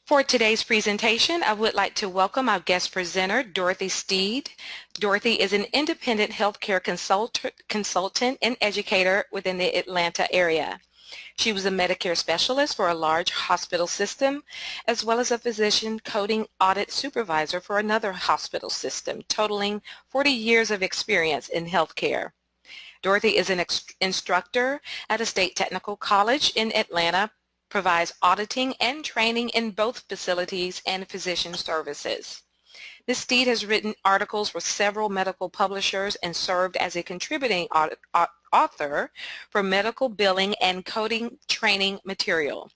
For today's presentation, I would like to welcome our guest presenter, Dorothy Steed. Dorothy is an independent healthcare consultant and educator within the Atlanta area. She was a Medicare specialist for a large hospital system, as well as a physician coding audit supervisor for another hospital system, totaling 40 years of experience in healthcare. Dorothy is an instructor at a state technical college in Atlanta, provides auditing and training in both facilities and physician services. Ms. Steed has written articles for several medical publishers and served as a contributing author for medical billing and coding training material.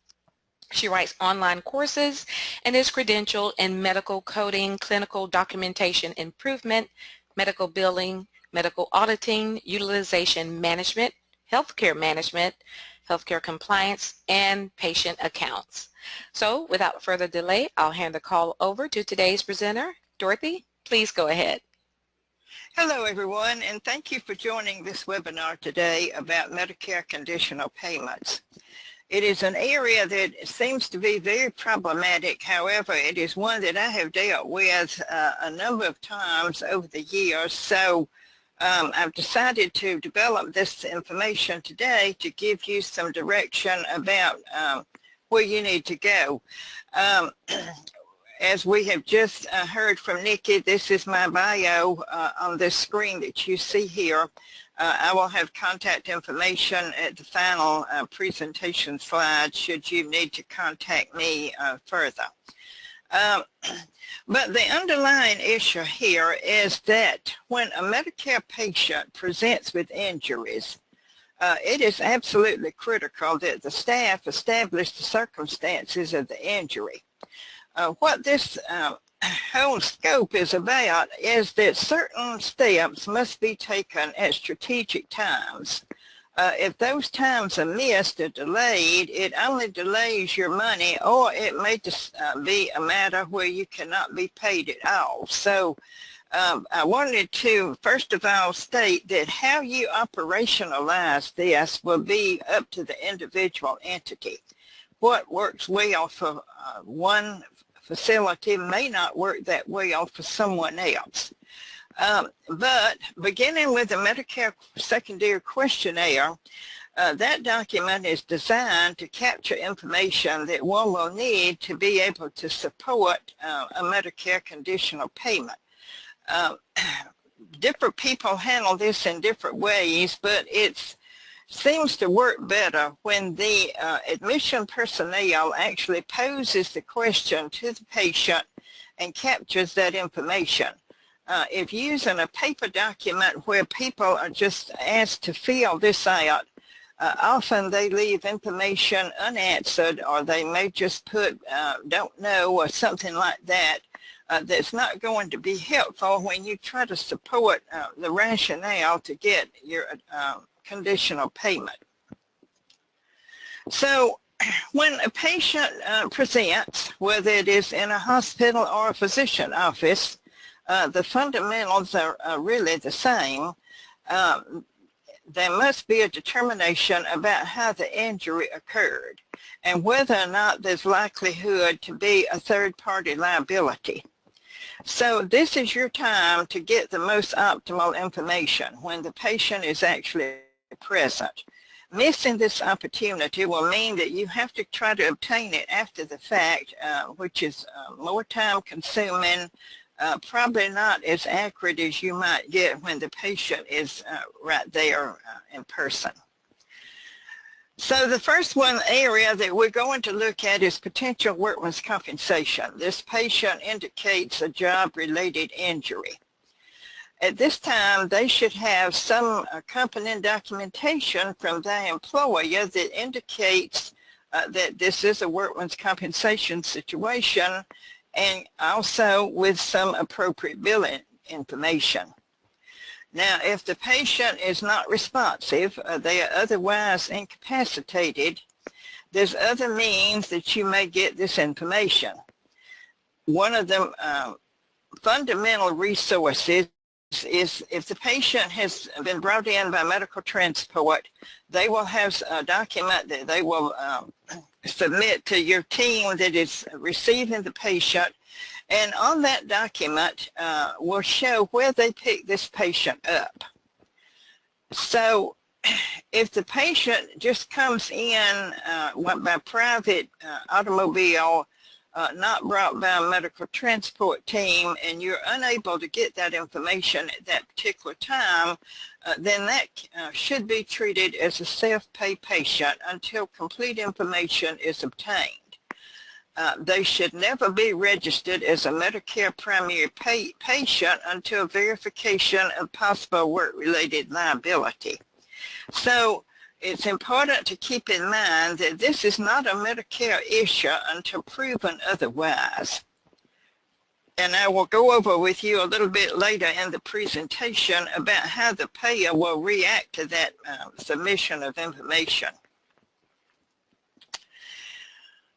She writes online courses and is credentialed in medical coding, clinical documentation improvement, medical billing, medical auditing, utilization management, healthcare management, healthcare compliance, and patient accounts. So without further delay, I'll hand the call over to today's presenter. Dorothy, please go ahead. Hello everyone, and thank you for joining this webinar today about Medicare conditional payments. It is an area that seems to be very problematic. However, it is one that I have dealt with a number of times over the years, so I've decided to develop this information today to give you some direction about where you need to go. As we have just heard from Nikki, this is my bio on this screen that you see here. I will have contact information at the final presentation slide should you need to contact me further. But the underlying issue here is that when a Medicare patient presents with injuries, it is absolutely critical that the staff establish the circumstances of the injury. What this whole scope is about is that certain steps must be taken at strategic times. If those times are missed or delayed, it only delays your money, or it may just be a matter where you cannot be paid at all. So I wanted to first of all state that how you operationalize this will be up to the individual entity. What works well for one facility may not work that well for someone else. But beginning with the Medicare Secondary Questionnaire, that document is designed to capture information that one will need to be able to support a Medicare conditional payment. Different people handle this in different ways, but it seems to work better when the admission personnel actually poses the question to the patient and captures that information. If using a paper document where people are just asked to fill this out, often they leave information unanswered, or they may just put don't know or something like that. That's not going to be helpful when you try to support the rationale to get your conditional payment. So when a patient presents, whether it is in a hospital or a physician office, the fundamentals are really the same. There must be a determination about how the injury occurred and whether or not there's likelihood to be a third-party liability. So this is your time to get the most optimal information when the patient is actually present. Missing this opportunity will mean that you have to try to obtain it after the fact, which is more time consuming, probably not as accurate as you might get when the patient is right there in person. So the first area that we're going to look at is potential workman's compensation. This patient indicates a job-related injury. At this time, they should have some accompanying documentation from their employer that indicates that this is a workman's compensation situation, and also with some appropriate billing information. Now, if the patient is not responsive, they are otherwise incapacitated, there's other means that you may get this information. One of the fundamental resources is if the patient has been brought in by medical transport, they will have a document that they will submit to your team that is receiving the patient, and on that document will show where they picked this patient up. So if the patient just comes in by private automobile, not brought by a medical transport team, and you're unable to get that information at that particular time, then that should be treated as a self-pay patient until complete information is obtained. They should never be registered as a Medicare primary patient until verification of possible work-related liability. So it's important to keep in mind that this is not a Medicare issue until proven otherwise. And I will go over with you a little bit later in the presentation about how the payer will react to that submission of information.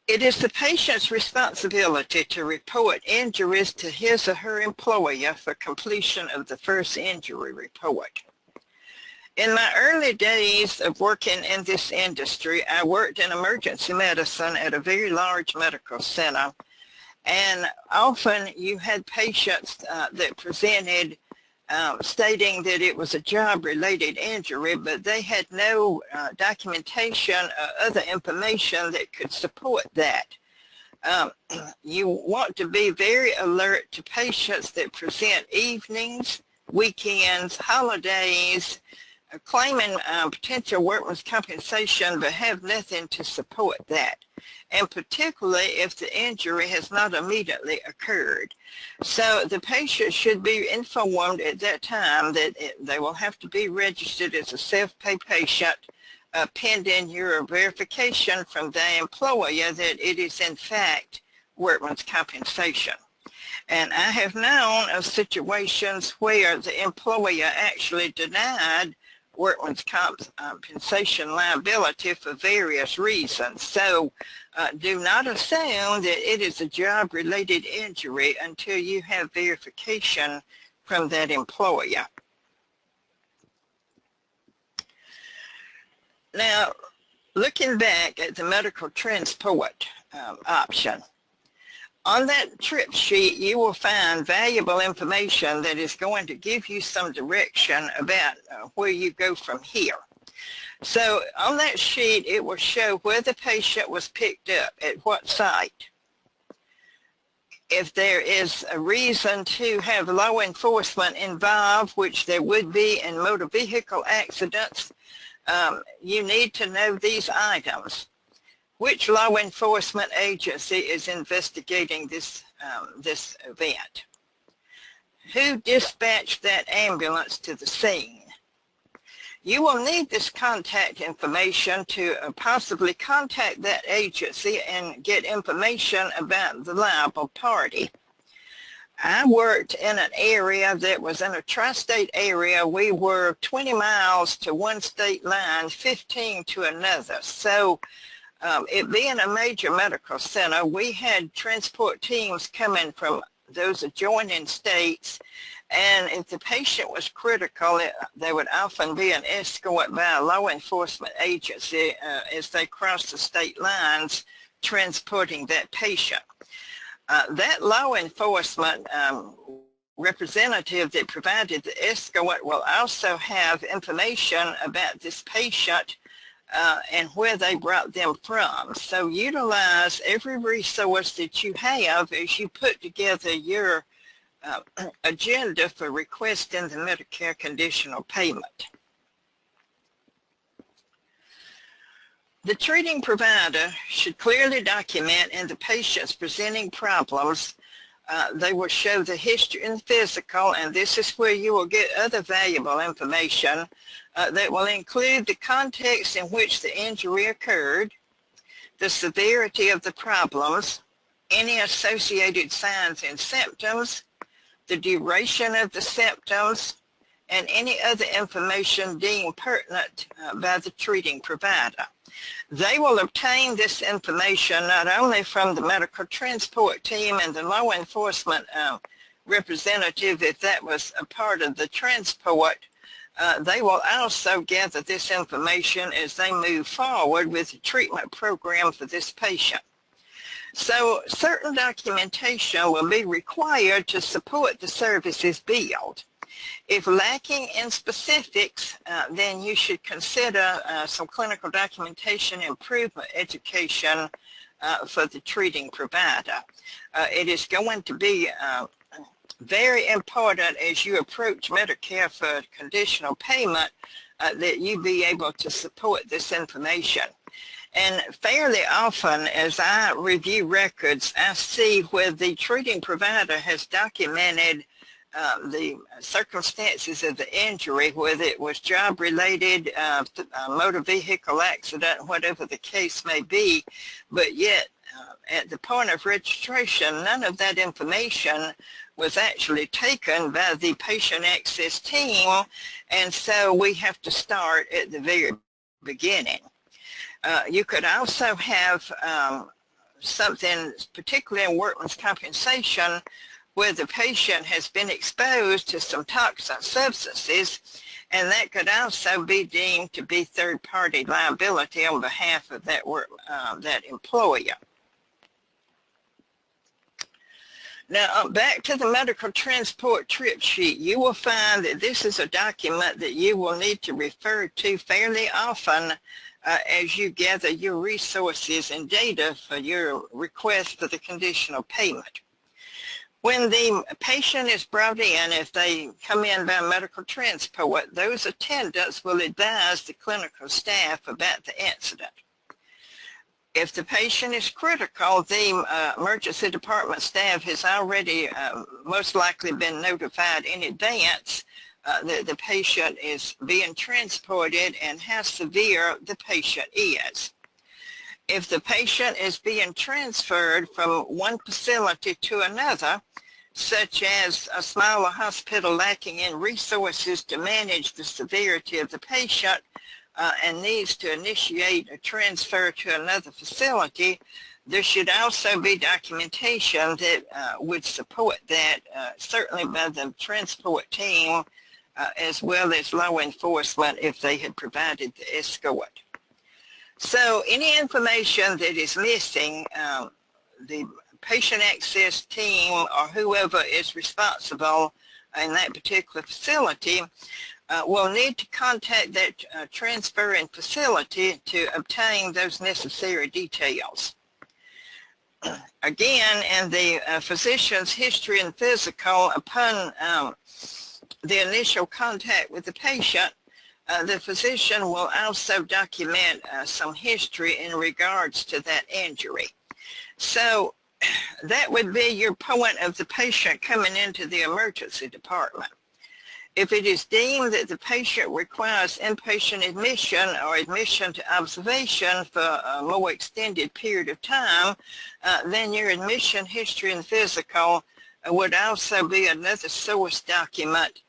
It is the patient's responsibility to report injuries to his or her employer for completion of the first injury report. In my early days of working in this industry, I worked in emergency medicine at a very large medical center, and often you had patients that presented stating that it was a job-related injury, but they had no documentation or other information that could support that. You want to be very alert to patients that present evenings, weekends, holidays, claiming potential workman's compensation but have nothing to support that, and particularly if the injury has not immediately occurred. So the patient should be informed at that time that they will have to be registered as a self-pay patient pending your verification from the employer that it is in fact workman's compensation. And I have known of situations where the employer actually denied workman's compensation liability for various reasons. So do not assume that it is a job-related injury until you have verification from that employer. Now, looking back at the medical transport option, on that trip sheet, you will find valuable information that is going to give you some direction about where you go from here. So on that sheet, it will show where the patient was picked up, at what site. If there is a reason to have law enforcement involved, which there would be in motor vehicle accidents, you need to know these items. Which law enforcement agency is investigating this event? Who dispatched that ambulance to the scene? You will need this contact information to possibly contact that agency and get information about the liable party. I worked in an area that was in a tri-state area. We were 20 miles to one state line, 15 to another. So it being a major medical center, we had transport teams coming from those adjoining states, and if the patient was critical, there would often be an escort by a law enforcement agency as they crossed the state lines transporting that patient. That law enforcement representative that provided the escort will also have information about this patient and where they brought them from. So utilize every resource that you have as you put together your agenda for requesting the Medicare conditional payment. The treating provider should clearly document in the patient's presenting problems. They will show the history and physical, and this is where you will get other valuable information that will include the context in which the injury occurred, the severity of the problems, any associated signs and symptoms, the duration of the symptoms, and any other information deemed pertinent by the treating provider. They will obtain this information not only from the medical transport team and the law enforcement representative, if that was a part of the transport, they will also gather this information as they move forward with the treatment program for this patient. So certain documentation will be required to support the services billed. If lacking in specifics, then you should consider some clinical documentation improvement education for the treating provider. It is going to be very important as you approach Medicare for conditional payment that you be able to support this information. And fairly often as I review records, I see where the treating provider has documented the circumstances of the injury, whether it was job-related, motor vehicle accident, whatever the case may be, but yet at the point of registration, none of that information was actually taken by the patient access team, and so we have to start at the very beginning. You could also have something, particularly in workman's compensation, where the patient has been exposed to some toxic substances, and that could also be deemed to be third-party liability on behalf of that that employer. Now, back to the medical transport trip sheet, you will find that this is a document that you will need to refer to fairly often as you gather your resources and data for your request for the conditional payment. When the patient is brought in, if they come in by medical transport, those attendants will advise the clinical staff about the incident. If the patient is critical, the emergency department staff has already most likely been notified in advance that the patient is being transported and how severe the patient is. If the patient is being transferred from one facility to another, such as a smaller hospital lacking in resources to manage the severity of the patient, and needs to initiate a transfer to another facility, there should also be documentation that would support that, certainly by the transport team, as well as law enforcement if they had provided the escort. So any information that is missing, the patient access team or whoever is responsible in that particular facility will need to contact that transferring facility to obtain those necessary details. Again, in the physician's history and physical, upon the initial contact with the patient, the physician will also document some history in regards to that injury. So that would be your point of the patient coming into the emergency department. If it is deemed that the patient requires inpatient admission or admission to observation for a more extended period of time, then your admission history and physical would also be another source document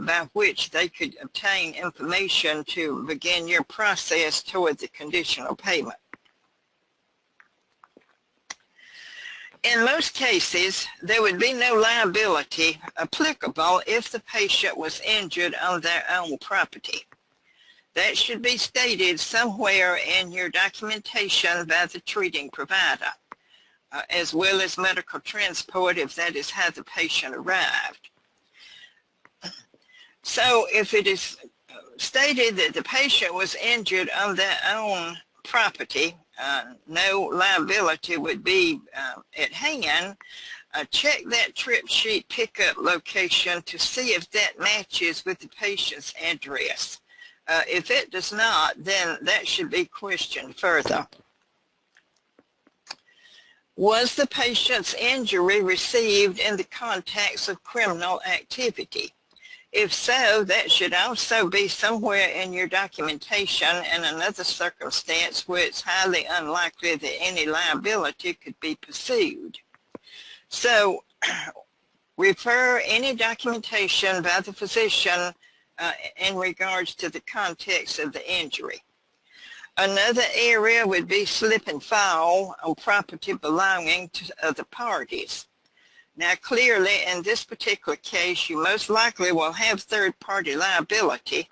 by which they could obtain information to begin your process toward the conditional payment. In most cases, there would be no liability applicable if the patient was injured on their own property. That should be stated somewhere in your documentation by the treating provider, as well as medical transport if that is how the patient arrived. So if it is stated that the patient was injured on their own property, no liability would be at hand. Check that trip sheet pickup location to see if that matches with the patient's address. If it does not, then that should be questioned further. Was the patient's injury received in the context of criminal activity? If so, that should also be somewhere in your documentation in another circumstance where it's highly unlikely that any liability could be pursued. So refer any documentation by the physician in regards to the context of the injury. Another area would be slip and fall on property belonging to other parties. Now, clearly, in this particular case, you most likely will have third-party liability,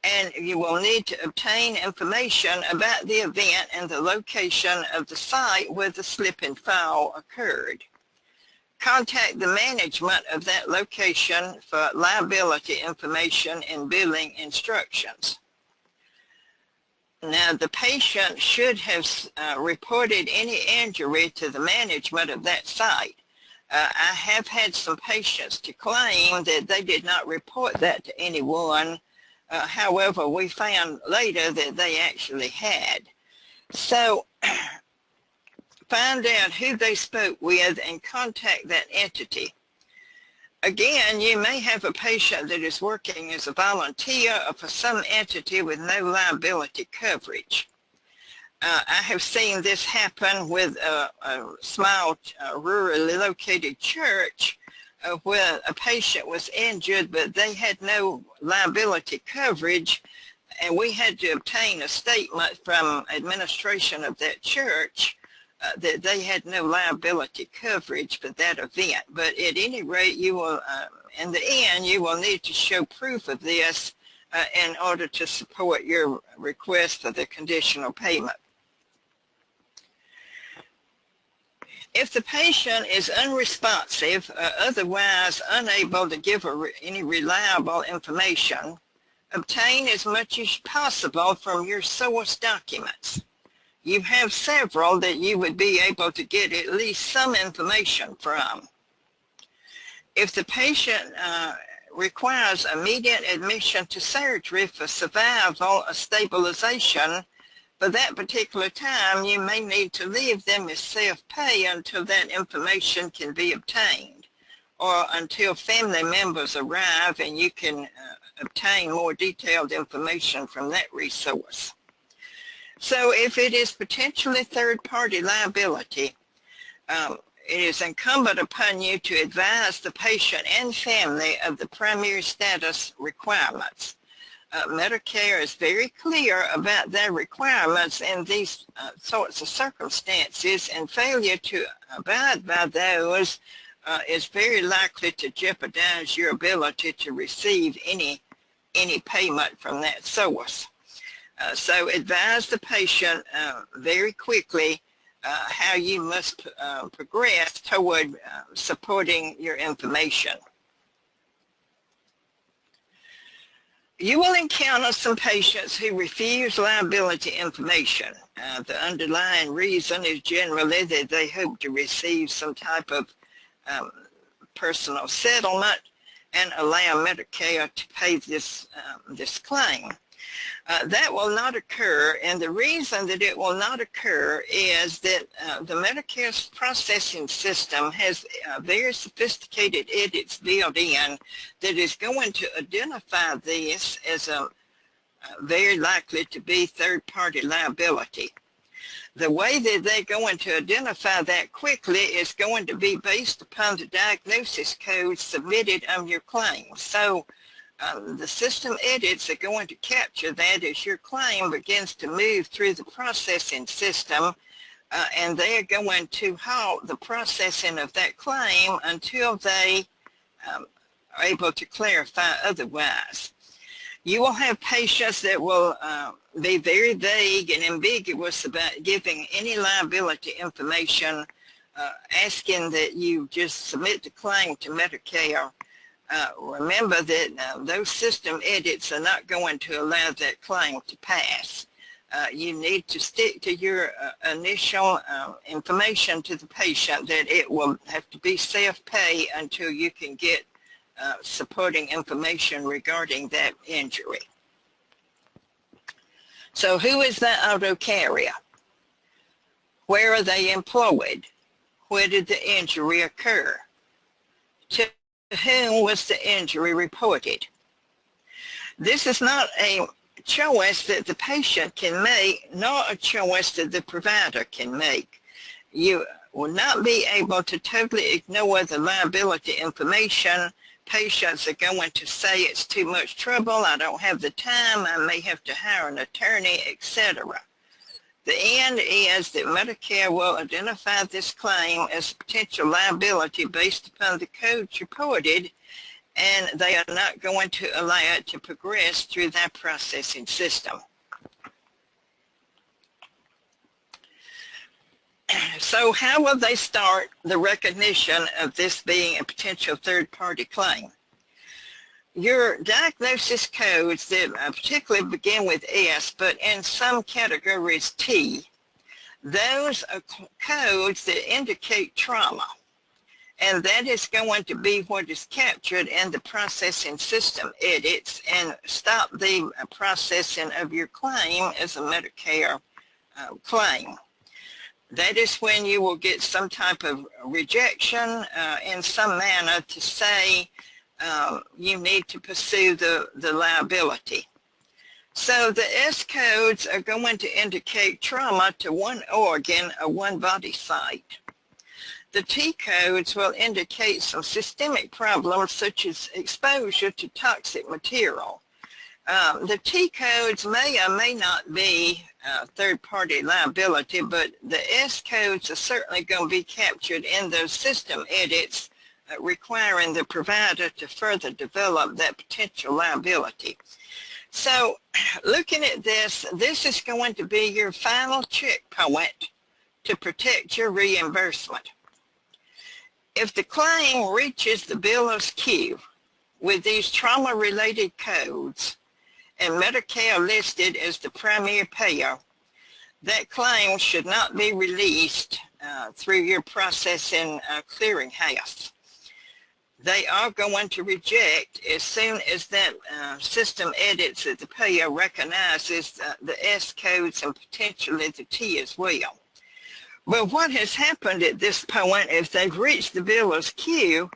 and you will need to obtain information about the event and the location of the site where the slip and fall occurred. Contact the management of that location for liability information and billing instructions. Now, the patient should have reported any injury to the management of that site. I have had some patients to claim that they did not report that to anyone. However, we found later that they actually had. So find out who they spoke with and contact that entity. Again, you may have a patient that is working as a volunteer or for some entity with no liability coverage. I have seen this happen with a small rurally located church where a patient was injured, but they had no liability coverage, and we had to obtain a statement from administration of that church that they had no liability coverage for that event. But at any rate, you will, in the end, you will need to show proof of this in order to support your request for the conditional payment. If the patient is unresponsive or otherwise unable to give any reliable information, obtain as much as possible from your source documents. You have several that you would be able to get at least some information from. If the patient requires immediate admission to surgery for survival or stabilization, for that particular time, you may need to leave them as self-pay until that information can be obtained, or until family members arrive and you can obtain more detailed information from that resource. So if it is potentially third-party liability, it is incumbent upon you to advise the patient and family of the primary status requirements. Medicare is very clear about their requirements in these sorts of circumstances, and failure to abide by those is very likely to jeopardize your ability to receive any payment from that source. So advise the patient very quickly how you must progress toward supporting your information. You will encounter some patients who refuse liability information. The underlying reason is generally that they hope to receive some type of personal settlement and allow Medicare to pay this claim. That will not occur, and the reason that it will not occur is that the Medicare processing system has very sophisticated edits built in that is going to identify this as very likely to be third-party liability. The way that they're going to identify that quickly is going to be based upon the diagnosis code submitted on your claim. So the system edits are going to capture that as your claim begins to move through the processing system, and they are going to halt the processing of that claim until they are able to clarify otherwise. You will have patients that will be very vague and ambiguous about giving any liability information, asking that you just submit the claim to Medicare. Remember that those system edits are not going to allow that claim to pass. You need to stick to your initial information to the patient that it will have to be self-pay until you can get supporting information regarding that injury. So who is the auto carrier? Where are they employed? Where did the injury occur? To whom was the injury reported? This is not a choice that the patient can make, nor a choice that the provider can make. You will not be able to totally ignore the liability information. Patients are going to say it's too much trouble, I don't have the time, I may have to hire an attorney, etc. The end is that Medicare will identify this claim as a potential liability based upon the codes reported, and they are not going to allow it to progress through that processing system. So how will they start the recognition of this being a potential third-party claim? Your diagnosis codes that particularly begin with S, but in some categories T, those are codes that indicate trauma. And that is going to be what is captured in the processing system edits and stop the processing of your claim as a Medicare claim. That is when you will get some type of rejection in some manner to say you need to pursue the liability. So the S codes are going to indicate trauma to one organ or one body site. The T codes will indicate some systemic problems such as exposure to toxic material. The T codes may or may not be third-party liability, but the S codes are certainly going to be captured in those system edits requiring the provider to further develop that potential liability. So looking at this, this is going to be your final checkpoint to protect your reimbursement. If the claim reaches the biller's queue with these trauma-related codes and Medicare listed as the primary payer, that claim should not be released through your processing clearinghouse. They are going to reject as soon as that system edits that the payer recognizes the S codes and potentially the T as well. But what has happened at this point, if they've reached the biller's queue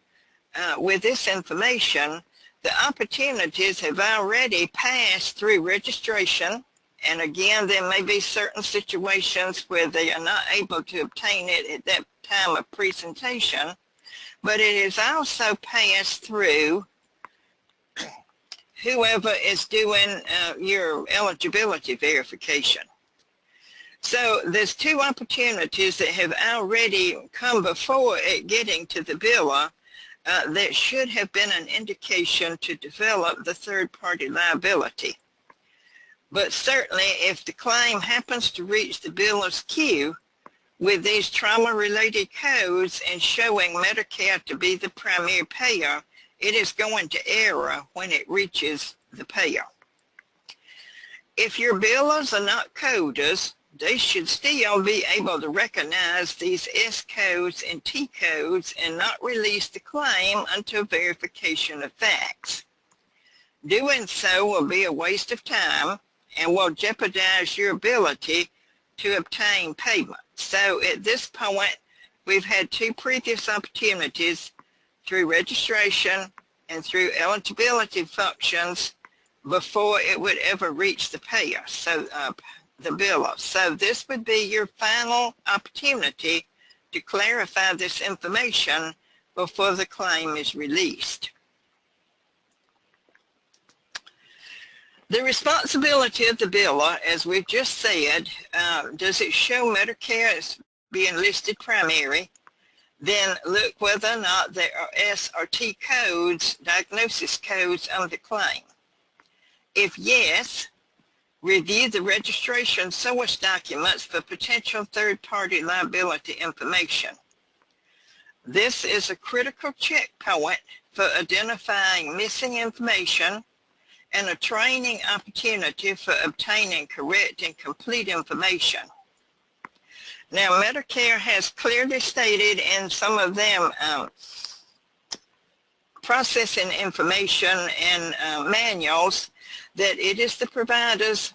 with this information, the opportunities have already passed through registration, and again, there may be certain situations where they are not able to obtain it at that time of presentation, but it is also passed through whoever is doing your eligibility verification. So there's two opportunities that have already come before it getting to the biller that should have been an indication to develop the third-party liability. But certainly if the claim happens to reach the biller's queue with these trauma-related codes and showing Medicare to be the primary payer, it is going to error when it reaches the payer. If your billers are not coders, they should still be able to recognize these S codes and T codes and not release the claim until verification of facts. Doing so will be a waste of time and will jeopardize your ability to obtain payment. So at this point, we've had two previous opportunities through registration and through eligibility functions before it would ever reach the payer, so the biller. So this would be your final opportunity to clarify this information before the claim is released. The responsibility of the biller, as we've just said, does it show Medicare as being listed primary? Then look whether or not there are S or T codes, diagnosis codes on the claim. If yes, review the registration source documents for potential third-party liability information. This is a critical checkpoint for identifying missing information and a training opportunity for obtaining correct and complete information. Now, Medicare has clearly stated in some of them processing information and manuals that it is the provider's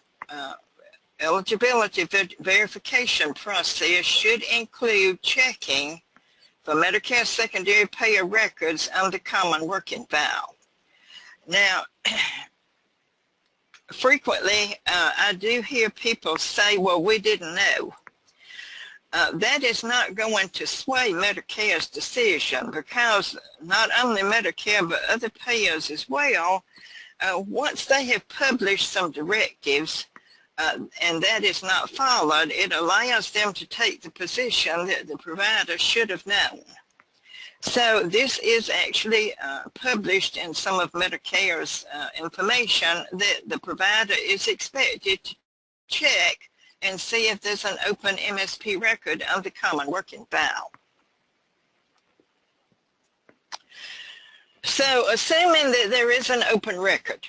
eligibility verification process should include checking for Medicare secondary payer records on the common working file. Now, frequently I do hear people say, well, we didn't know. That is not going to sway Medicare's decision, because not only Medicare but other payers as well, once they have published some directives, and that is not followed, it allows them to take the position that the provider should have known. So this is actually published in some of Medicare's information that the provider is expected to check and see if there's an open MSP record of the common working file. So assuming that there is an open record,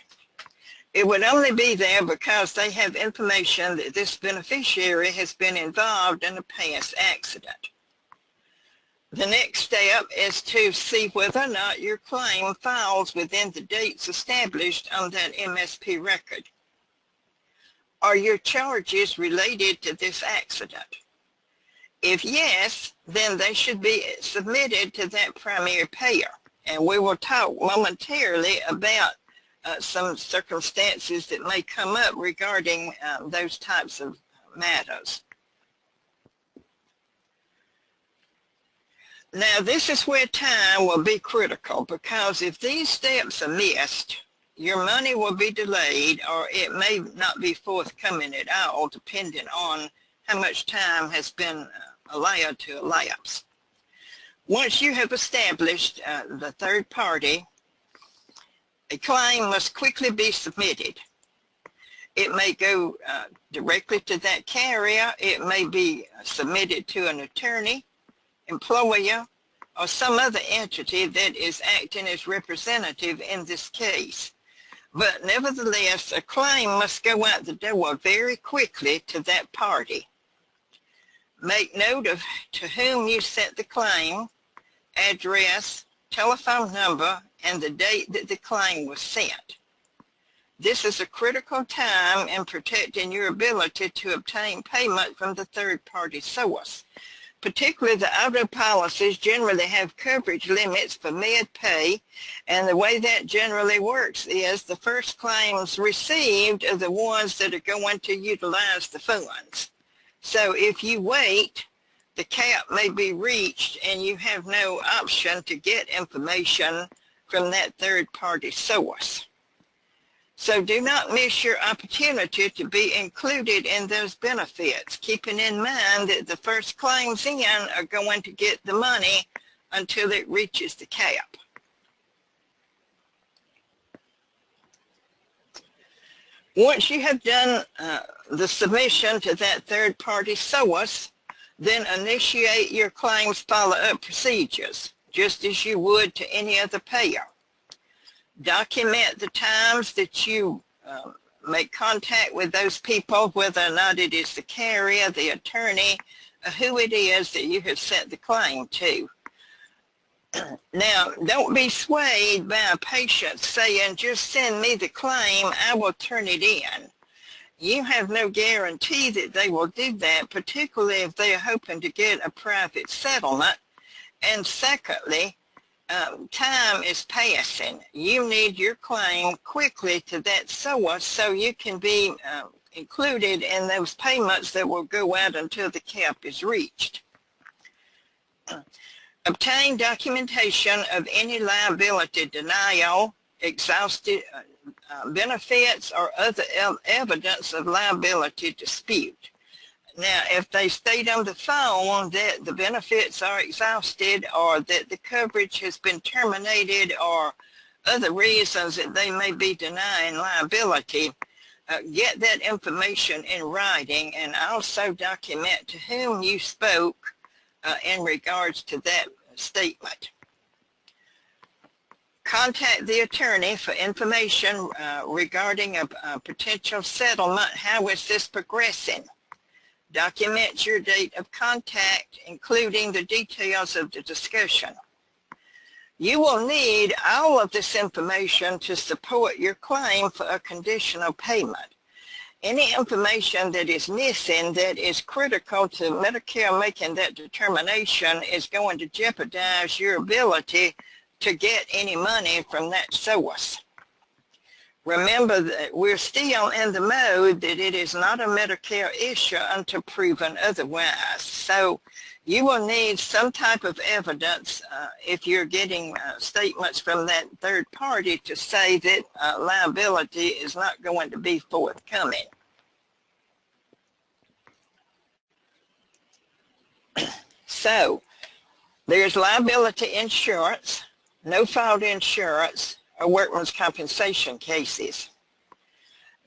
it would only be there because they have information that this beneficiary has been involved in a past accident. The next step is to see whether or not your claim falls within the dates established on that MSP record. Are your charges related to this accident? If yes, then they should be submitted to that primary payer. And we will talk momentarily about some circumstances that may come up regarding those types of matters. Now, this is where time will be critical, because if these steps are missed, your money will be delayed, or it may not be forthcoming at all, depending on how much time has been allowed to elapse. Once you have established the third party, a claim must quickly be submitted. It may go directly to that carrier. It may be submitted to an attorney, employer, or some other entity that is acting as representative in this case. But nevertheless, a claim must go out the door very quickly to that party. Make note of to whom you sent the claim, address, telephone number, and the date that the claim was sent. This is a critical time in protecting your ability to obtain payment from the third-party source. Particularly the auto policies generally have coverage limits for med pay, and the way that generally works is the first claims received are the ones that are going to utilize the funds. So if you wait, the cap may be reached and you have no option to get information from that third-party source. So do not miss your opportunity to be included in those benefits, keeping in mind that the first claims in are going to get the money until it reaches the cap. Once you have done the submission to that third-party source, then initiate your claims follow-up procedures, just as you would to any other payer. Document the times that you make contact with those people, whether or not it is the carrier, the attorney, or who it is that you have sent the claim to. Now, don't be swayed by a patient saying, just send me the claim, I will turn it in. You have no guarantee that they will do that, particularly if they are hoping to get a private settlement. And secondly, time is passing. You need your claim quickly to that source so you can be included in those payments that will go out until the cap is reached. Obtain documentation of any liability denial, exhausted benefits, or other evidence of liability dispute. Now, if they state on the phone that the benefits are exhausted or that the coverage has been terminated or other reasons that they may be denying liability, get that information in writing and also document to whom you spoke in regards to that statement. Contact the attorney for information regarding a potential settlement. How is this progressing? Document your date of contact, including the details of the discussion. You will need all of this information to support your claim for a conditional payment. Any information that is missing that is critical to Medicare making that determination is going to jeopardize your ability to get any money from that source. Remember that we're still in the mode that it is not a Medicare issue until proven otherwise. So you will need some type of evidence if you're getting statements from that third party to say that liability is not going to be forthcoming. So there's liability insurance, no-fault insurance, or workman's compensation cases.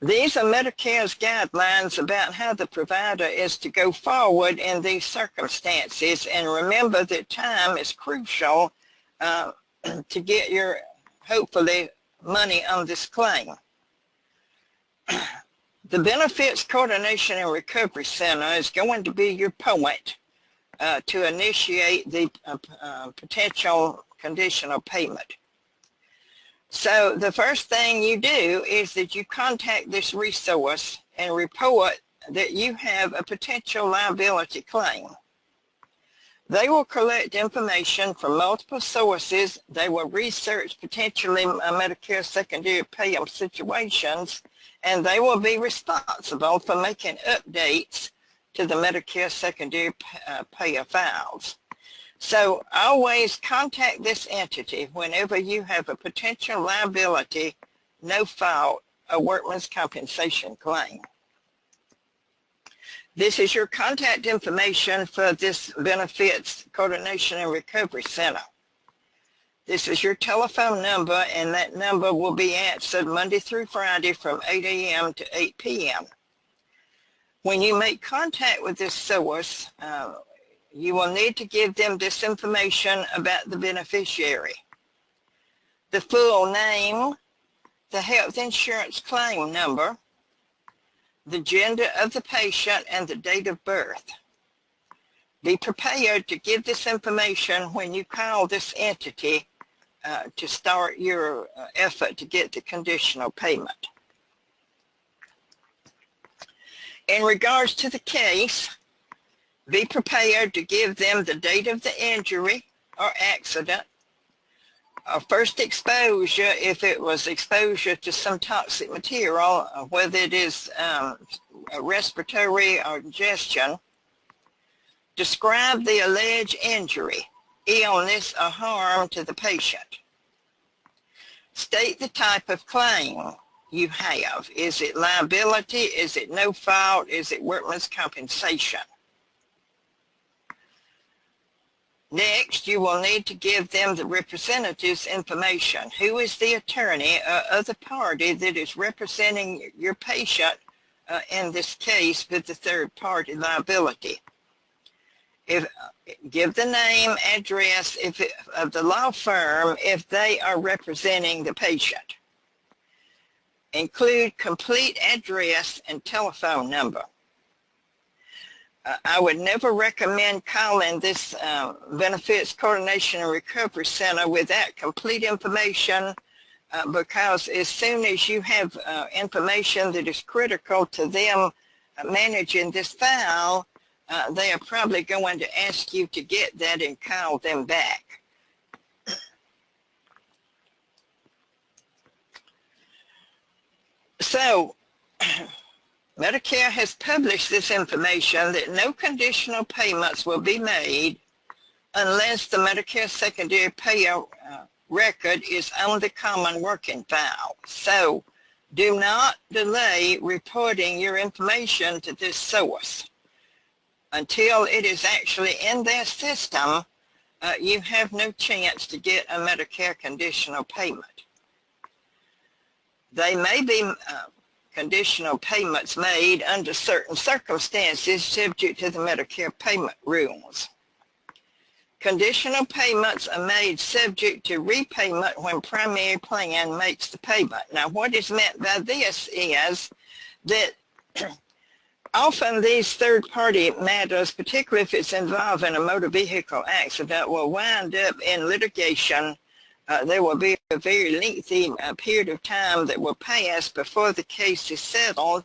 These are Medicare's guidelines about how the provider is to go forward in these circumstances, and remember that time is crucial to get your, hopefully, money on this claim. The Benefits Coordination and Recovery Center is going to be your point to initiate the potential conditional payment. So the first thing you do is that you contact this resource and report that you have a potential liability claim. They will collect information from multiple sources. They will research potentially Medicare secondary payout situations, and they will be responsible for making updates to the Medicare secondary payer files. So always contact this entity whenever you have a potential liability, no fault, or workman's compensation claim. This is your contact information for this Benefits Coordination and Recovery Center. This is your telephone number, and that number will be answered Monday through Friday from 8 a.m. to 8 p.m. When you make contact with this source, you will need to give them this information about the beneficiary: the full name, the health insurance claim number, the gender of the patient, and the date of birth. Be prepared to give this information when you call this entity to start your effort to get the conditional payment. In regards to the case, be prepared to give them the date of the injury or accident, or first exposure if it was exposure to some toxic material, whether it is respiratory or ingestion. Describe the alleged injury, illness, or harm to the patient. State the type of claim you have. Is it liability? Is it no fault? Is it workman's compensation? Next, you will need to give them the representative's information. Who is the attorney or other party that is representing your patient in this case with the third-party liability? Give the name, address of the law firm if they are representing the patient. Include complete address and telephone number. I would never recommend calling this Benefits Coordination and Recovery Center without complete information, because as soon as you have information that is critical to them managing this file, they are probably going to ask you to get that and call them back. So, Medicare has published this information that no conditional payments will be made unless the Medicare secondary payer record is on the common working file. So do not delay reporting your information to this source. Until it is actually in their system, you have no chance to get a Medicare conditional payment. They may be conditional payments made under certain circumstances subject to the Medicare payment rules. Conditional payments are made subject to repayment when primary plan makes the payment. Now, what is meant by this is that often these third-party matters, particularly if it's involving a motor vehicle accident, will wind up in litigation. There will be a very lengthy period of time that will pass before the case is settled,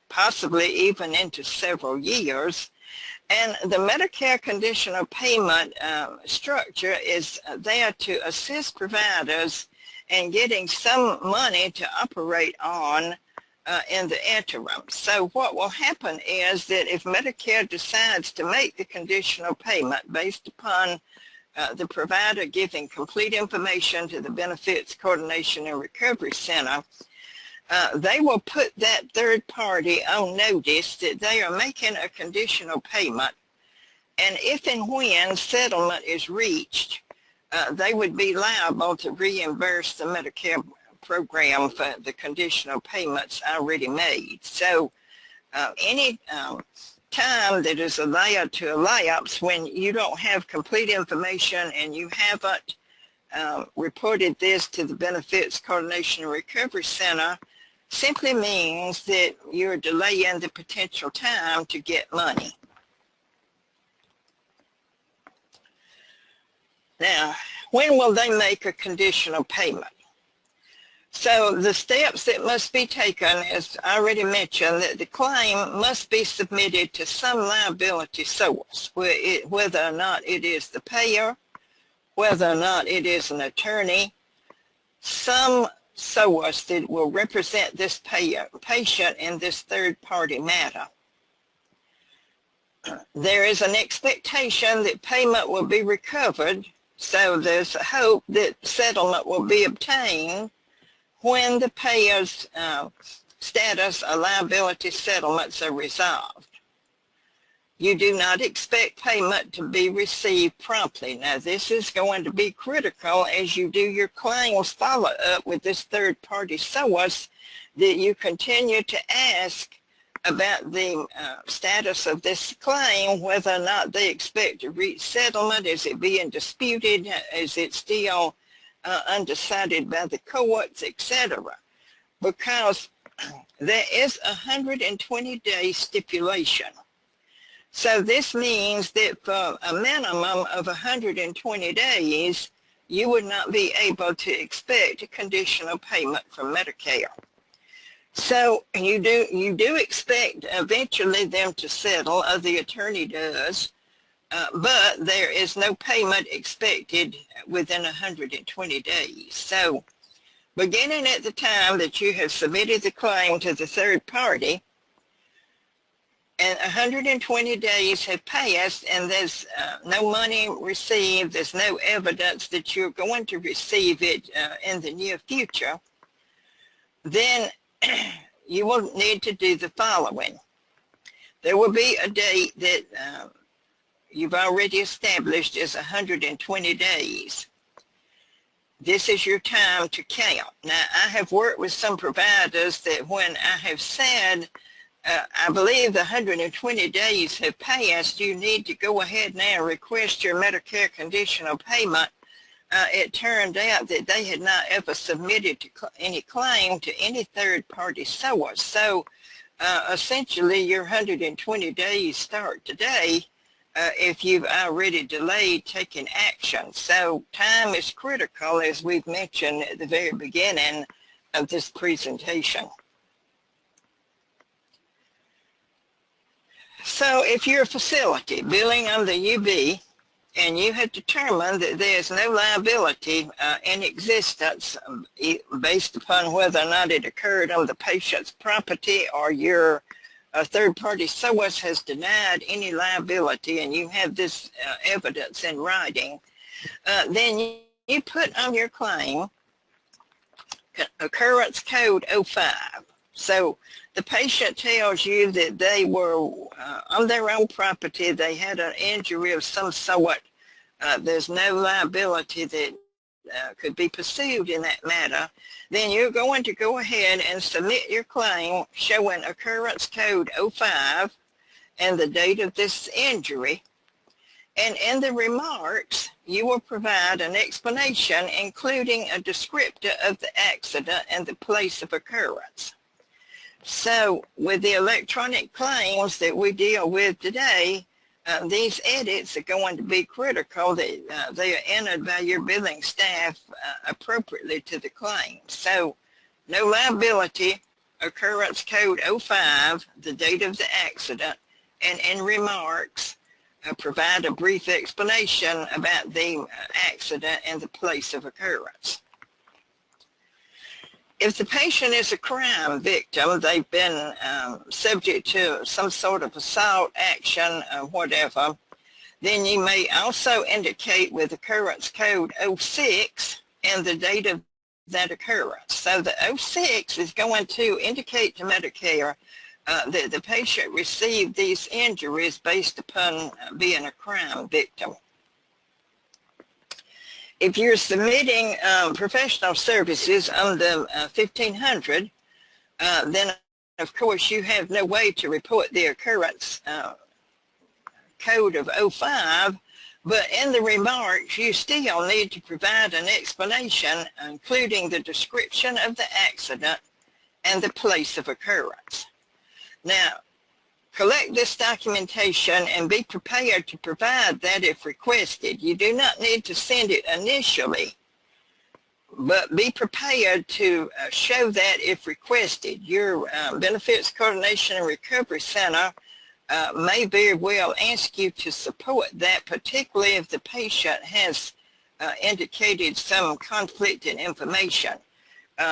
possibly even into several years. And the Medicare conditional payment structure is there to assist providers in getting some money to operate on in the interim. So what will happen is that if Medicare decides to make the conditional payment based upon the provider giving complete information to the Benefits Coordination and Recovery Center, they will put that third party on notice that they are making a conditional payment, And if and when settlement is reached, they would be liable to reimburse the Medicare program for the conditional payments already made. So any time that is allowed to elapse when you don't have complete information and you haven't reported this to the Benefits Coordination and Recovery Center simply means that you're delaying the potential time to get money. Now, when will they make a conditional payment? So the steps that must be taken, as I already mentioned, that the claim must be submitted to some liability source, whether or not it is the payer, whether or not it is an attorney, some source that will represent this patient in this third-party matter. There is an expectation that payment will be recovered, so there's a hope that settlement will be obtained when the payer's status or liability settlements are resolved. You do not expect payment to be received promptly. Now, this is going to be critical as you do your claims follow-up with this third-party source, that you continue to ask about the status of this claim, whether or not they expect to reach settlement. Is it being disputed? Is it still undecided by the courts, etc.? Because there is a 120-day stipulation. So this means that for a minimum of 120 days, you would not be able to expect a conditional payment from Medicare. So you do expect eventually them to settle, or the attorney does, but there is no payment expected within 120 days. So beginning at the time that you have submitted the claim to the third party, and 120 days have passed and there's no money received, there's no evidence that you're going to receive it in the near future, then you will need to do the following. There will be a date that you've already established as 120 days. This is your time to count. Now, I have worked with some providers that when I have said, I believe the 120 days have passed, you need to go ahead now and request your Medicare conditional payment. It turned out that they had not ever submitted any claim to any third-party source. So essentially your 120 days start today if you've already delayed taking action. So time is critical, as we've mentioned at the very beginning of this presentation. So if you're a facility billing under UB and you have determined that there is no liability in existence based upon whether or not it occurred on the patient's property, or your third-party source has denied any liability, and you have this evidence in writing, then you put on your claim occurrence code 05. So the patient tells you that they were on their own property, they had an injury of some sort, there's no liability that could be pursued in that matter, then you're going to go ahead and submit your claim showing occurrence code 05 and the date of this injury. And in the remarks, you will provide an explanation including a descriptor of the accident and the place of occurrence. So with the electronic claims that we deal with today, these edits are going to be critical. They are entered by your billing staff appropriately to the claim. So no liability, occurrence code 05, the date of the accident, and in remarks, provide a brief explanation about the accident and the place of occurrence. If the patient is a crime victim, they've been subject to some sort of assault action or whatever, then you may also indicate with occurrence code 06 and the date of that occurrence. So the 06 is going to indicate to Medicare that the patient received these injuries based upon being a crime victim. If you're submitting professional services under 1500, then of course you have no way to report the occurrence code of 05, but in the remarks you still need to provide an explanation including the description of the accident and the place of occurrence. Now, collect this documentation and be prepared to provide that if requested. You do not need to send it initially, but be prepared to show that if requested. Your Benefits Coordination and Recovery Center may very well ask you to support that, particularly if the patient has indicated some conflicting information.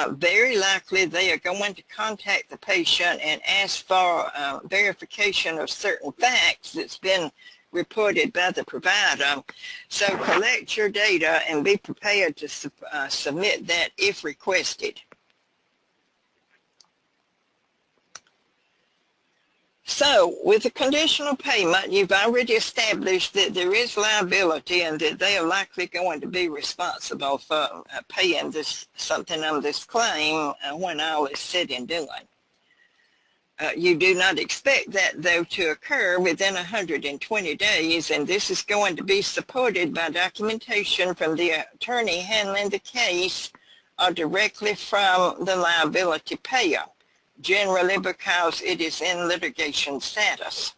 Very likely they are going to contact the patient and ask for verification of certain facts that's been reported by the provider. So collect your data and be prepared to submit that if requested. So with the conditional payment, you've already established that there is liability and that they are likely going to be responsible for paying something on this claim when all is said and done. You do not expect that, though, to occur within 120 days, and this is going to be supported by documentation from the attorney handling the case or directly from the liability payer, generally because it is in litigation status.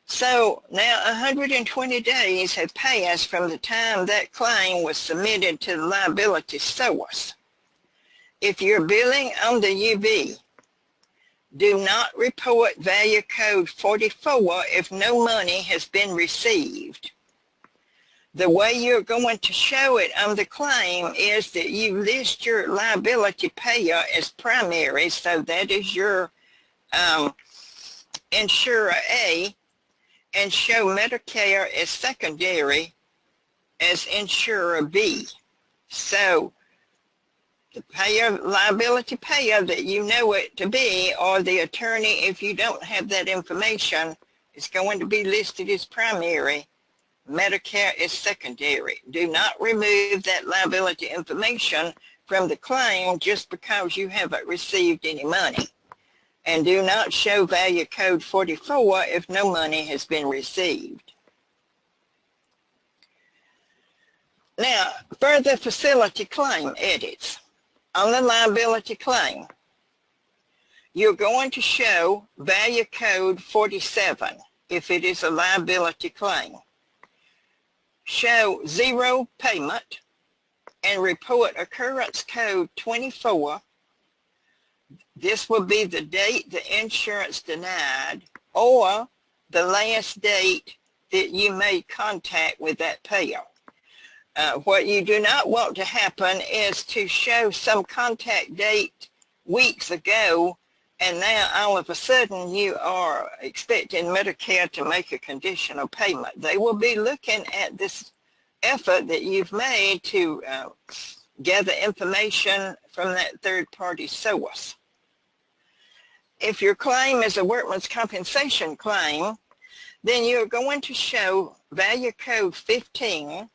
So now 120 days have passed from the time that claim was submitted to the liability source. If you're billing on the UB, do not report value code 44 if no money has been received. The way you're going to show it on the claim is that you list your liability payer as primary, so that is your insurer A, and show Medicare as secondary as insurer B. So the payer, liability payer that you know it to be, or the attorney, if you don't have that information, is going to be listed as primary. Medicare is secondary. Do not remove that liability information from the claim just because you haven't received any money. And do not show value code 44 if no money has been received. Now, further facility claim edits. On the liability claim, you're going to show value code 47 if it is a liability claim. Show 0 payment and report occurrence code 24. This will be the date the insurance denied or the last date that you made contact with that payer. What you do not want to happen is to show some contact date weeks ago and now all of a sudden you are expecting Medicare to make a conditional payment. They will be looking at this effort that you've made to gather information from that third-party source. If your claim is a workman's compensation claim, then you're going to show value code 15,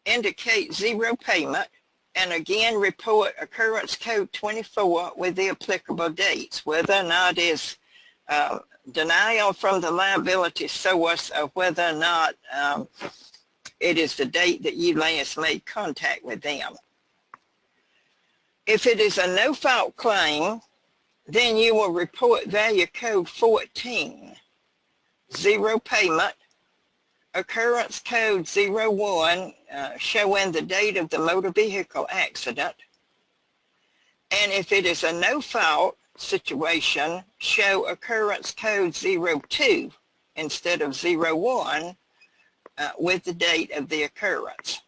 indicate 0 payment, and again report occurrence code 24 with the applicable dates, whether or not it's denial from the liability source or whether or not it is the date that you last made contact with them. If it is a no-fault claim, then you will report value code 14, 0 payment, occurrence code 01, showing the date of the motor vehicle accident. And if it is a no-fault situation, show occurrence code 02 instead of 01 with the date of the occurrence.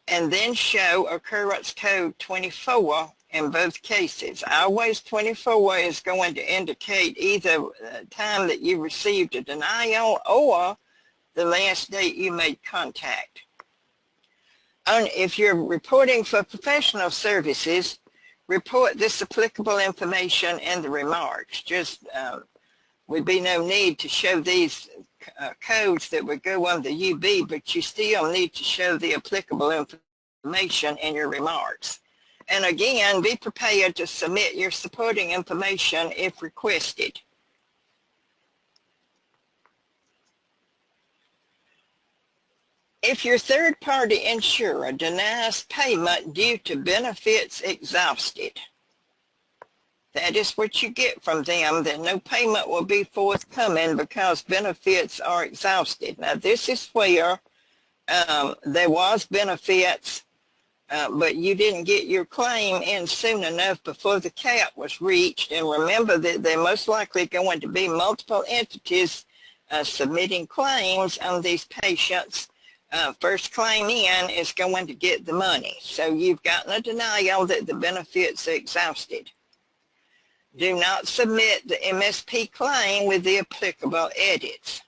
And then show occurrence code 24 in both cases. Always 24 is going to indicate either the time that you received a denial or the last date you made contact. If you're reporting for professional services, report this applicable information in the remarks. Just would be no need to show these codes that would go on the UB, but you still need to show the applicable information in your remarks. And again, be prepared to submit your supporting information if requested. If your third-party insurer denies payment due to benefits exhausted, that is what you get from them, that no payment will be forthcoming because benefits are exhausted. Now, this is where there was benefits, but you didn't get your claim in soon enough before the cap was reached. And remember that there most likely going to be multiple entities submitting claims on these patients. First claim in is going to get the money. So you've gotten a denial that the benefits are exhausted. Do not submit the MSP claim with the applicable edits.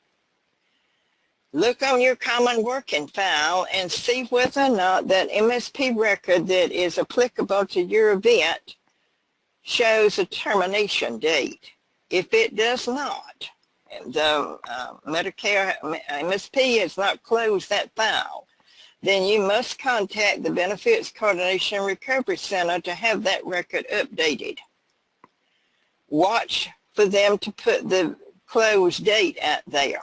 Look on your common working file and see whether or not that MSP record that is applicable to your event shows a termination date. If it does not, the Medicare MSP has not closed that file, then you must contact the Benefits Coordination Recovery Center to have that record updated. Watch for them to put the close date out there.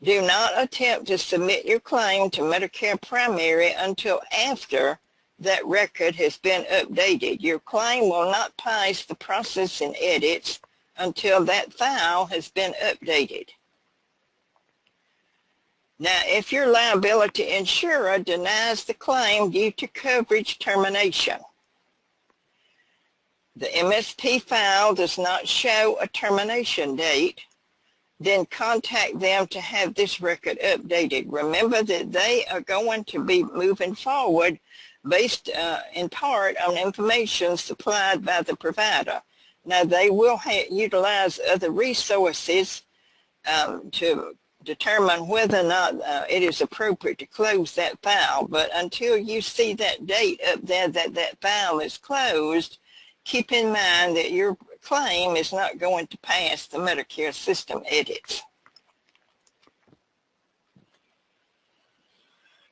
Do not attempt to submit your claim to Medicare Primary until after that record has been updated. Your claim will not pass the processing edits until that file has been updated. Now, if your liability insurer denies the claim due to coverage termination, the MSP file does not show a termination date, then contact them to have this record updated. Remember that they are going to be moving forward based in part on information supplied by the provider. Now, they will utilize other resources to determine whether or not it is appropriate to close that file. But until you see that date up there that that file is closed, keep in mind that your claim is not going to pass the Medicare system edits.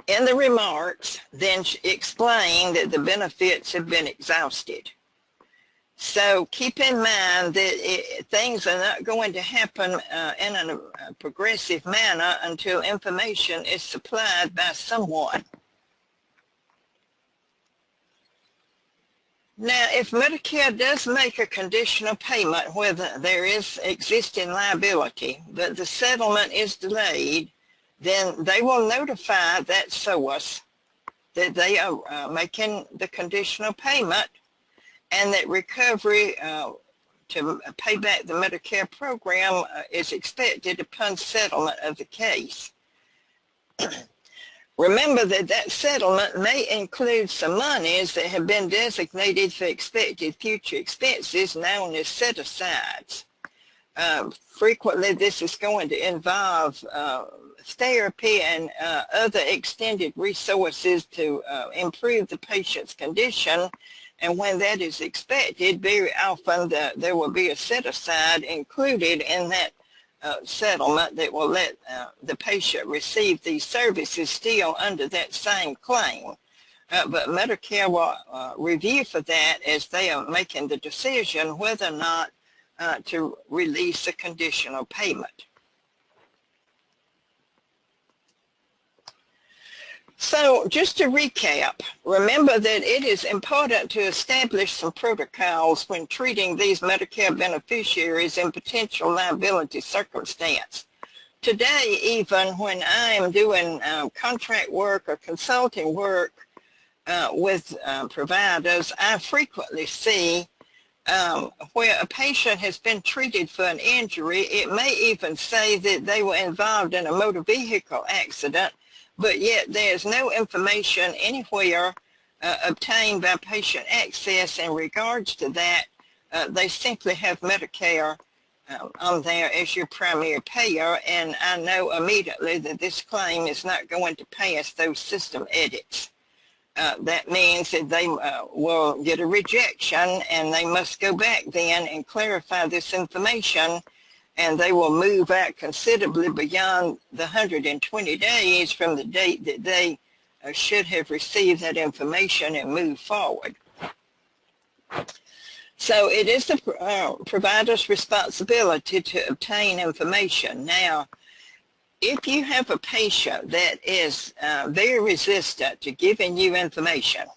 In the remarks, then explain that the benefits have been exhausted. So keep in mind that things are not going to happen in a progressive manner until information is supplied by someone. Now, if Medicare does make a conditional payment where there is existing liability, but the settlement is delayed, then they will notify that source that they are making the conditional payment and that recovery to pay back the Medicare program is expected upon settlement of the case. Remember that that settlement may include some monies that have been designated for expected future expenses known as set-asides. Frequently, this is going to involve therapy and other extended resources to improve the patient's condition. And when that is expected, very often there will be a set-aside included in that settlement that will let the patient receive these services still under that same claim. But Medicare will review for that as they are making the decision whether or not to release a conditional payment. So just to recap, remember that it is important to establish some protocols when treating these Medicare beneficiaries in potential liability circumstance. Today, even when I am doing contract work or consulting work with providers, I frequently see where a patient has been treated for an injury. It may even say that they were involved in a motor vehicle accident, but yet there's no information anywhere obtained by patient access in regards to that. They simply have Medicare on there as your primary payer, and I know immediately that this claim is not going to pass those system edits. that means that they will get a rejection, and they must go back then and clarify this information, and they will move out considerably beyond the 120 days from the date that they should have received that information and move forward. So it is the provider's responsibility to obtain information. Now, if you have a patient that is very resistant to giving you information,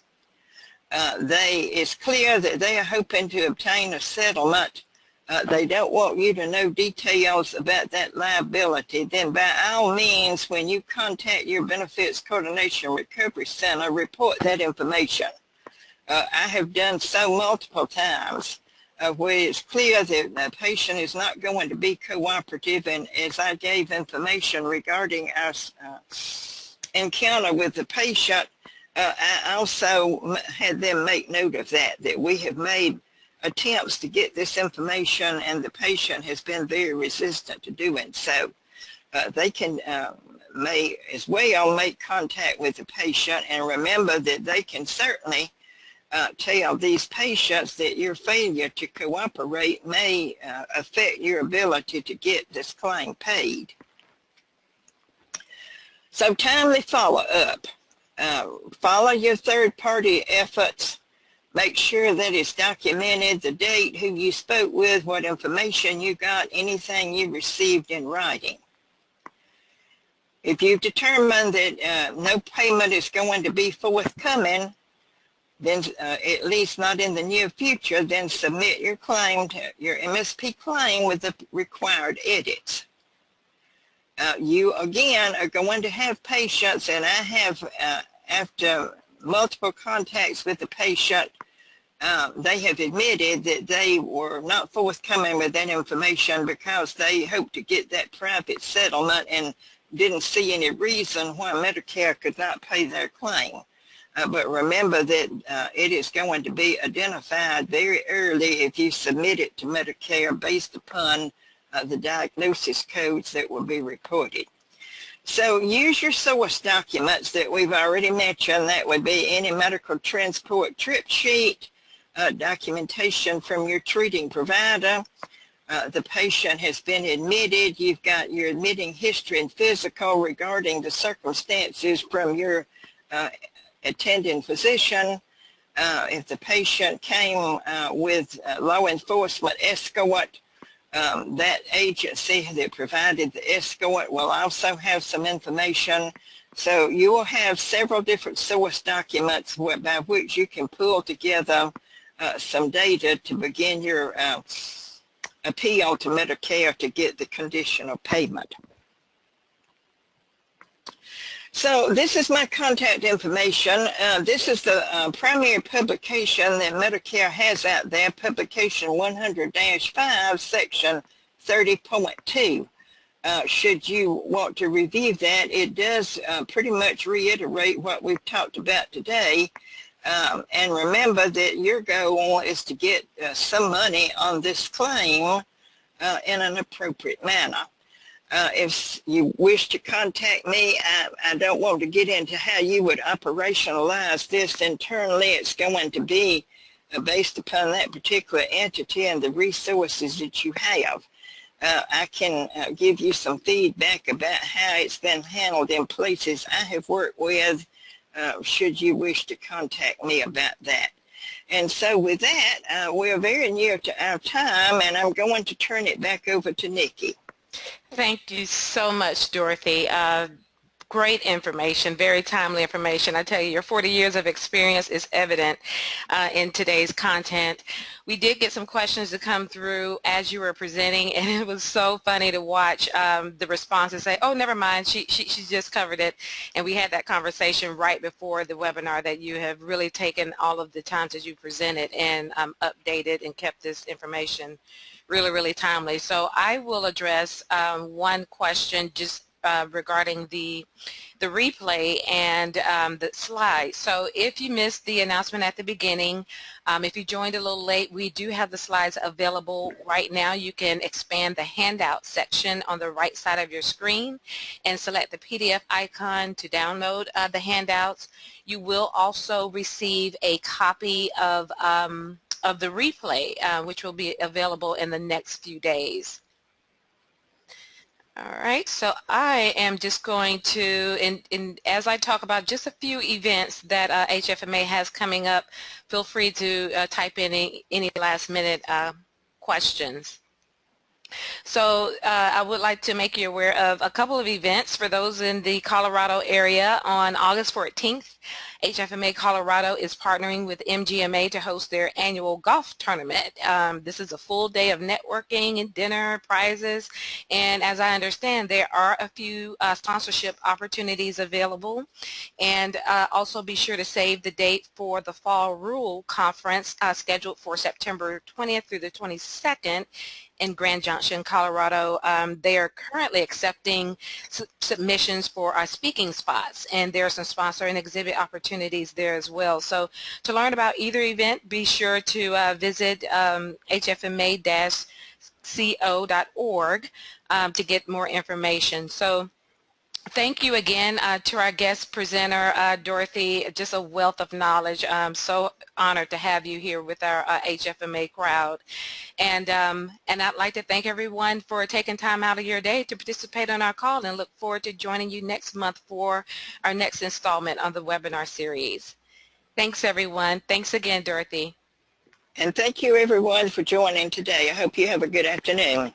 it's clear that they are hoping to obtain a settlement. They don't want you to know details about that liability, then by all means, when you contact your Benefits Coordination Recovery Center, report that information. I have done so multiple times where it's clear that the patient is not going to be cooperative, and as I gave information regarding our encounter with the patient, I also had them make note of that we have made attempts to get this information, and the patient has been very resistant to doing so. They can may as well make contact with the patient, and remember that they can certainly tell these patients that your failure to cooperate may affect your ability to get this claim paid. So timely follow-up. Follow your third-party efforts. Make sure that it's documented, the date, who you spoke with, what information you got, anything you received in writing. If you've determined that no payment is going to be forthcoming, then at least not in the near future, then submit your claim, your MSP claim, with the required edits. You again are going to have patients, and I have, after multiple contacts with the patient, they have admitted that they were not forthcoming with that information because they hoped to get that private settlement and didn't see any reason why Medicare could not pay their claim. But remember that it is going to be identified very early if you submit it to Medicare based upon the diagnosis codes that will be reported. So use your source documents that we've already mentioned. That would be any medical transport trip sheet, documentation from your treating provider. The patient has been admitted. You've got your admitting history and physical regarding the circumstances from your attending physician. If the patient came with law enforcement escort, that agency that provided the escort will also have some information. So you will have several different source documents by which you can pull together some data to begin your appeal to Medicare to get the conditional payment. So this is my contact information. This is the primary publication that Medicare has out there, publication 100-5, section 30.2. Should you want to review that, it does pretty much reiterate what we've talked about today. And remember that your goal is to get some money on this claim in an appropriate manner. If you wish to contact me, I don't want to get into how you would operationalize this internally. It's going to be based upon that particular entity and the resources that you have. I can give you some feedback about how it's been handled in places I have worked with, should you wish to contact me about that. And so with that, we're very near to our time, and I'm going to turn it back over to Nikki. Thank you so much, Dorothy. Great information, very timely information. I tell you, your 40 years of experience is evident in today's content. We did get some questions to come through as you were presenting, and it was so funny to watch the responses say, oh, never mind, she just covered it. And we had that conversation right before the webinar, that you have really taken all of the times that you presented and updated and kept this information really, really timely. So I will address one question just regarding the replay and the slides. So if you missed the announcement at the beginning, if you joined a little late, we do have the slides available right now. You can expand the handout section on the right side of your screen and select the PDF icon to download the handouts. You will also receive a copy of the replay, which will be available in the next few days. All right, so I am just going to, as I talk about just a few events that HFMA has coming up, feel free to type in any last minute questions. So I would like to make you aware of a couple of events for those in the Colorado area. On August 14th, HFMA Colorado is partnering with MGMA to host their annual golf tournament. This is a full day of networking and dinner, prizes, and as I understand, there are a few sponsorship opportunities available. And also be sure to save the date for the Fall Rule Conference scheduled for September 20th through the 22nd in Grand Junction, Colorado. They are currently accepting submissions for our speaking spots, and there are some sponsor and exhibit opportunities there as well. So to learn about either event, be sure to visit hfma-co.org to get more information. So thank you again to our guest presenter, Dorothy, just a wealth of knowledge. I'm so honored to have you here with our HFMA crowd. And I'd like to thank everyone for taking time out of your day to participate on our call, and look forward to joining you next month for our next installment on the webinar series. Thanks, everyone. Thanks again, Dorothy. And thank you, everyone, for joining today. I hope you have a good afternoon.